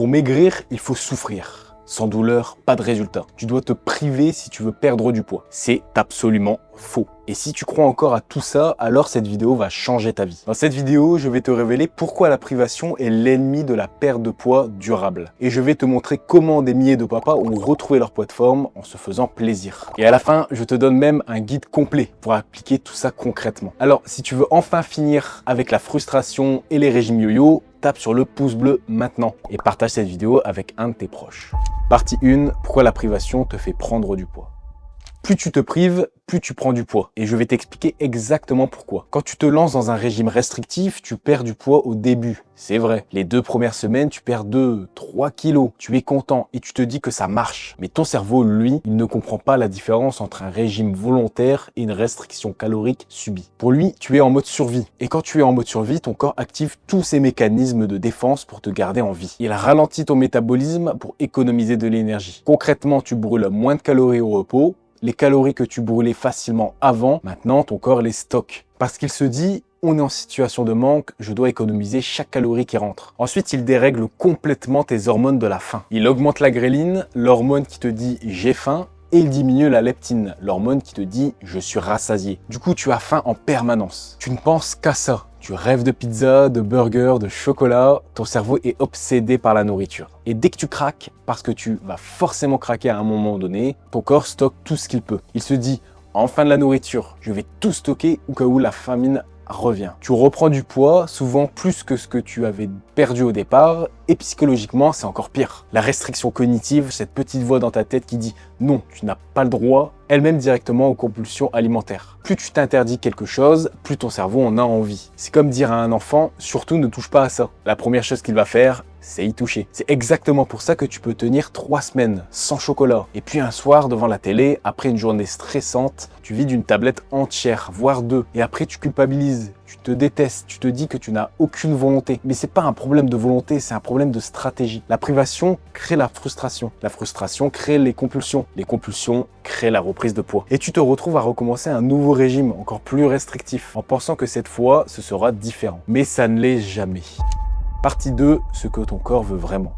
Pour maigrir, il faut souffrir. Sans douleur, pas de résultat. Tu dois te priver si tu veux perdre du poids. C'est absolument faux. Et si tu crois encore à tout ça, alors cette vidéo va changer ta vie. Dans cette vidéo, je vais te révéler pourquoi la privation est l'ennemi de la perte de poids durable. Et je vais te montrer comment des milliers de papas ont retrouvé leur poids de forme en se faisant plaisir. Et à la fin, je te donne même un guide complet pour appliquer tout ça concrètement. Alors, si tu veux enfin finir avec la frustration et les régimes yo-yo, tape sur le pouce bleu maintenant et partage cette vidéo avec un de tes proches. Partie 1, pourquoi la privation te fait prendre du poids. Plus tu te prives, plus tu prends du poids. Et je vais t'expliquer exactement pourquoi. Quand tu te lances dans un régime restrictif, tu perds du poids au début. C'est vrai. Les 2 premières semaines, tu perds 2-3 kilos. Tu es content et tu te dis que ça marche. Mais ton cerveau, lui, il ne comprend pas la différence entre un régime volontaire et une restriction calorique subie. Pour lui, tu es en mode survie. Et quand tu es en mode survie, ton corps active tous ses mécanismes de défense pour te garder en vie. Il ralentit ton métabolisme pour économiser de l'énergie. Concrètement, tu brûles moins de calories au repos. Les calories que tu brûlais facilement avant, maintenant ton corps les stocke. Parce qu'il se dit, on est en situation de manque, je dois économiser chaque calorie qui rentre. Ensuite, il dérègle complètement tes hormones de la faim. Il augmente la gréline, l'hormone qui te dit j'ai faim, et il diminue la leptine, l'hormone qui te dit je suis rassasié. Du coup, tu as faim en permanence. Tu ne penses qu'à ça. Tu rêves de pizza, de burger, de chocolat, ton cerveau est obsédé par la nourriture. Et dès que tu craques, parce que tu vas forcément craquer à un moment donné, ton corps stocke tout ce qu'il peut. Il se dit, enfin de la nourriture, je vais tout stocker au cas où la famine revient. Tu reprends du poids, souvent plus que ce que tu avais perdu au départ, et psychologiquement, c'est encore pire. La restriction cognitive, cette petite voix dans ta tête qui dit « non, tu n'as pas le droit », elle mène directement aux compulsions alimentaires. Plus tu t'interdis quelque chose, plus ton cerveau en a envie. C'est comme dire à un enfant « surtout ne touche pas à ça ». La première chose qu'il va faire, c'est y toucher. C'est exactement pour ça que tu peux tenir 3 semaines sans chocolat. Et puis un soir, devant la télé, après une journée stressante, tu vides une tablette entière, voire 2. Et après, tu culpabilises, tu te détestes, tu te dis que tu n'as aucune volonté. Mais c'est pas un problème de volonté, c'est un problème de stratégie. La privation crée la frustration. La frustration crée les compulsions. Les compulsions créent la reprise de poids. Et tu te retrouves à recommencer un nouveau régime, encore plus restrictif, en pensant que cette fois, ce sera différent. Mais ça ne l'est jamais. Partie 2, ce que ton corps veut vraiment.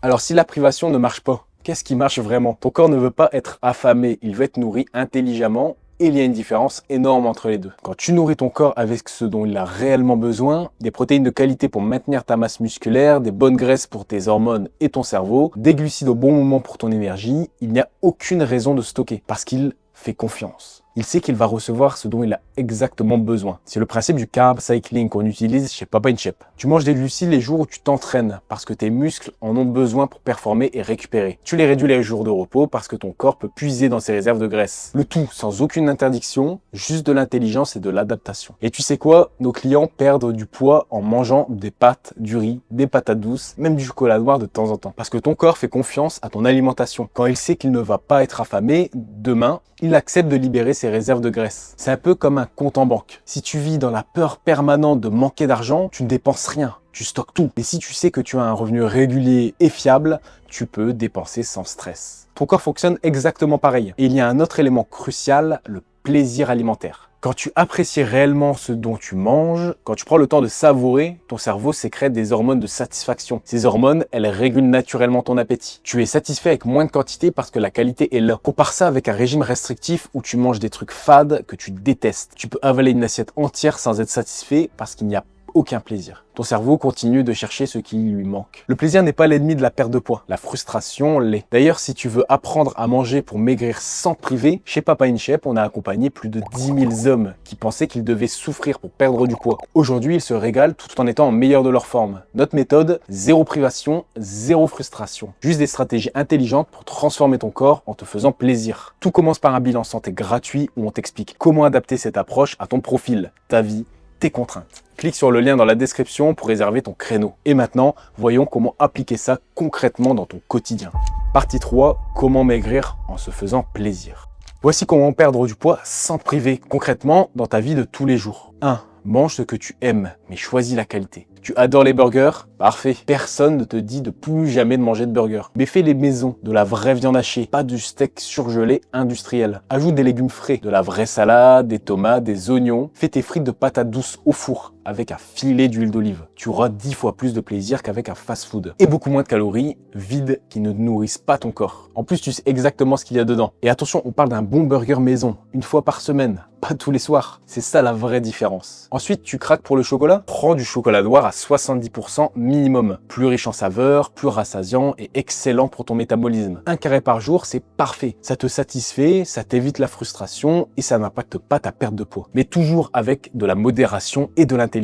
Alors si la privation ne marche pas, qu'est-ce qui marche vraiment? Ton corps ne veut pas être affamé, il veut être nourri intelligemment et il y a une différence énorme entre les deux. Quand tu nourris ton corps avec ce dont il a réellement besoin, des protéines de qualité pour maintenir ta masse musculaire, des bonnes graisses pour tes hormones et ton cerveau, des glucides au bon moment pour ton énergie, il n'y a aucune raison de stocker parce qu'il fait confiance. Il sait qu'il va recevoir ce dont il a exactement besoin. C'est le principe du carb cycling qu'on utilise chez Papa In Shape. Tu manges des glucides les jours où tu t'entraînes parce que tes muscles en ont besoin pour performer et récupérer. Tu les réduis les jours de repos parce que ton corps peut puiser dans ses réserves de graisse. Le tout sans aucune interdiction, juste de l'intelligence et de l'adaptation. Et tu sais quoi? Nos clients perdent du poids en mangeant des pâtes, du riz, des patates douces, même du chocolat noir de temps en temps. Parce que ton corps fait confiance à ton alimentation. Quand il sait qu'il ne va pas être affamé, demain, il accepte de libérer ses réserves de graisse. C'est un peu comme un compte en banque. Si tu vis dans la peur permanente de manquer d'argent, tu ne dépenses rien. Tu stockes tout. Et si tu sais que tu as un revenu régulier et fiable, tu peux dépenser sans stress. Ton corps fonctionne exactement pareil. Et il y a un autre élément crucial, le plaisir alimentaire. Quand tu apprécies réellement ce dont tu manges, quand tu prends le temps de savourer, ton cerveau sécrète des hormones de satisfaction. Ces hormones, elles régulent naturellement ton appétit. Tu es satisfait avec moins de quantité parce que la qualité est là. Compare ça avec un régime restrictif où tu manges des trucs fades que tu détestes. Tu peux avaler une assiette entière sans être satisfait parce qu'il n'y a aucun plaisir. Ton cerveau continue de chercher ce qui lui manque. Le plaisir n'est pas l'ennemi de la perte de poids. La frustration l'est. D'ailleurs, si tu veux apprendre à manger pour maigrir sans te priver, chez Papa In Shape, on a accompagné plus de 10 000 hommes qui pensaient qu'ils devaient souffrir pour perdre du poids. Aujourd'hui, ils se régalent tout en étant en meilleur de leur forme. Notre méthode, zéro privation, zéro frustration. Juste des stratégies intelligentes pour transformer ton corps en te faisant plaisir. Tout commence par un bilan santé gratuit où on t'explique comment adapter cette approche à ton profil, ta vie, tes contraintes. Clique sur le lien dans la description pour réserver ton créneau. Et maintenant, voyons comment appliquer ça concrètement dans ton quotidien. Partie 3, comment maigrir en se faisant plaisir. Voici comment perdre du poids sans te priver concrètement dans ta vie de tous les jours. 1. Mange ce que tu aimes, mais choisis la qualité. Tu adores les burgers? Parfait. Personne ne te dit de plus jamais de manger de burgers. Mais fais les maisons, de la vraie viande hachée, pas du steak surgelé industriel. Ajoute des légumes frais, de la vraie salade, des tomates, des oignons. Fais tes frites de patates douces au four avec un filet d'huile d'olive. Tu auras 10 fois plus de plaisir qu'avec un fast-food. Et beaucoup moins de calories vides qui ne nourrissent pas ton corps. En plus, tu sais exactement ce qu'il y a dedans. Et attention, on parle d'un bon burger maison, une fois par semaine, pas tous les soirs. C'est ça la vraie différence. Ensuite, tu craques pour le chocolat? Prends du chocolat noir à 70% minimum. Plus riche en saveurs, plus rassasiant et excellent pour ton métabolisme. Un carré par jour, c'est parfait. Ça te satisfait, ça t'évite la frustration et ça n'impacte pas ta perte de poids. Mais toujours avec de la modération et de l'intelligence.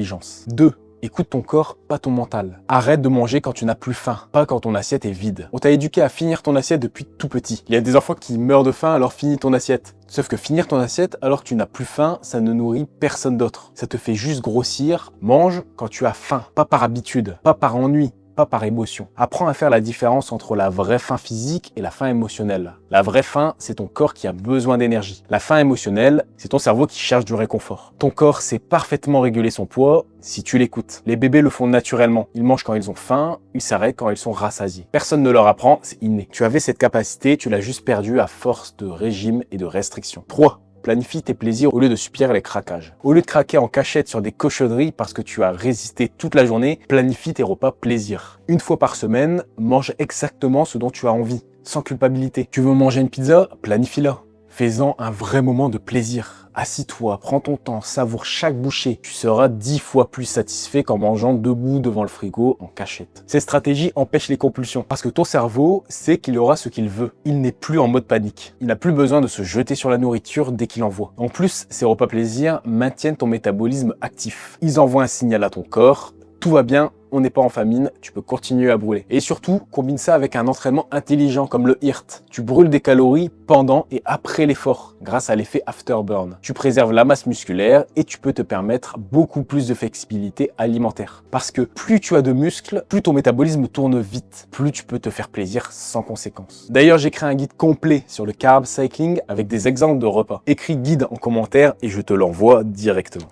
2. Écoute ton corps, pas ton mental. Arrête de manger quand tu n'as plus faim, pas quand ton assiette est vide. On t'a éduqué à finir ton assiette depuis tout petit. Il y a des enfants qui meurent de faim, alors finis ton assiette. Sauf que finir ton assiette alors que tu n'as plus faim, ça ne nourrit personne d'autre. Ça te fait juste grossir. Mange quand tu as faim, pas par habitude, pas par ennui, pas par émotion. Apprends à faire la différence entre la vraie faim physique et la faim émotionnelle. La vraie faim, c'est ton corps qui a besoin d'énergie. La faim émotionnelle, c'est ton cerveau qui cherche du réconfort. Ton corps sait parfaitement réguler son poids si tu l'écoutes. Les bébés le font naturellement. Ils mangent quand ils ont faim, ils s'arrêtent quand ils sont rassasiés. Personne ne leur apprend, c'est inné. Tu avais cette capacité, tu l'as juste perdue à force de régime et de restrictions. 3. Planifie tes plaisirs au lieu de subir les craquages. Au lieu de craquer en cachette sur des cochonneries parce que tu as résisté toute la journée, planifie tes repas plaisir. Une fois par semaine, mange exactement ce dont tu as envie, sans culpabilité. Tu veux manger une pizza? Planifie-la. Fais-en un vrai moment de plaisir. Assis-toi, prends ton temps, savoure chaque bouchée. Tu seras 10 fois plus satisfait qu'en mangeant debout devant le frigo en cachette. Ces stratégies empêchent les compulsions parce que ton cerveau sait qu'il aura ce qu'il veut. Il n'est plus en mode panique. Il n'a plus besoin de se jeter sur la nourriture dès qu'il en voit. En plus, ces repas plaisir maintiennent ton métabolisme actif. Ils envoient un signal à ton corps. Tout va bien, on n'est pas en famine, tu peux continuer à brûler. Et surtout, combine ça avec un entraînement intelligent comme le HIIT. Tu brûles des calories pendant et après l'effort, grâce à l'effet afterburn. Tu préserves la masse musculaire et tu peux te permettre beaucoup plus de flexibilité alimentaire. Parce que plus tu as de muscles, plus ton métabolisme tourne vite, plus tu peux te faire plaisir sans conséquence. D'ailleurs, j'ai créé un guide complet sur le carb cycling avec des exemples de repas. Écris guide en commentaire et je te l'envoie directement.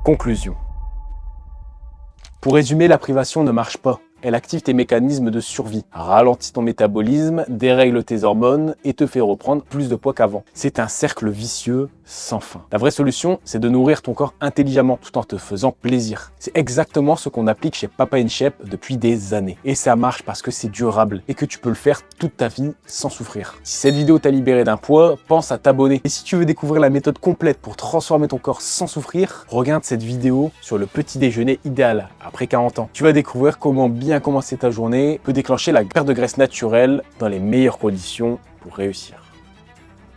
Conclusion. Pour résumer, la privation ne marche pas. Elle active tes mécanismes de survie, ralentit ton métabolisme, dérègle tes hormones et te fait reprendre plus de poids qu'avant. C'est un cercle vicieux sans fin. La vraie solution, c'est de nourrir ton corps intelligemment tout en te faisant plaisir. C'est exactement ce qu'on applique chez Papa & Chef depuis des années. Et ça marche parce que c'est durable et que tu peux le faire toute ta vie sans souffrir. Si cette vidéo t'a libéré d'un poids, pense à t'abonner. Et si tu veux découvrir la méthode complète pour transformer ton corps sans souffrir, regarde cette vidéo sur le petit déjeuner idéal après 40 ans. Tu vas découvrir comment bien commencer ta journée peut déclencher la perte de graisse naturelle dans les meilleures conditions pour réussir.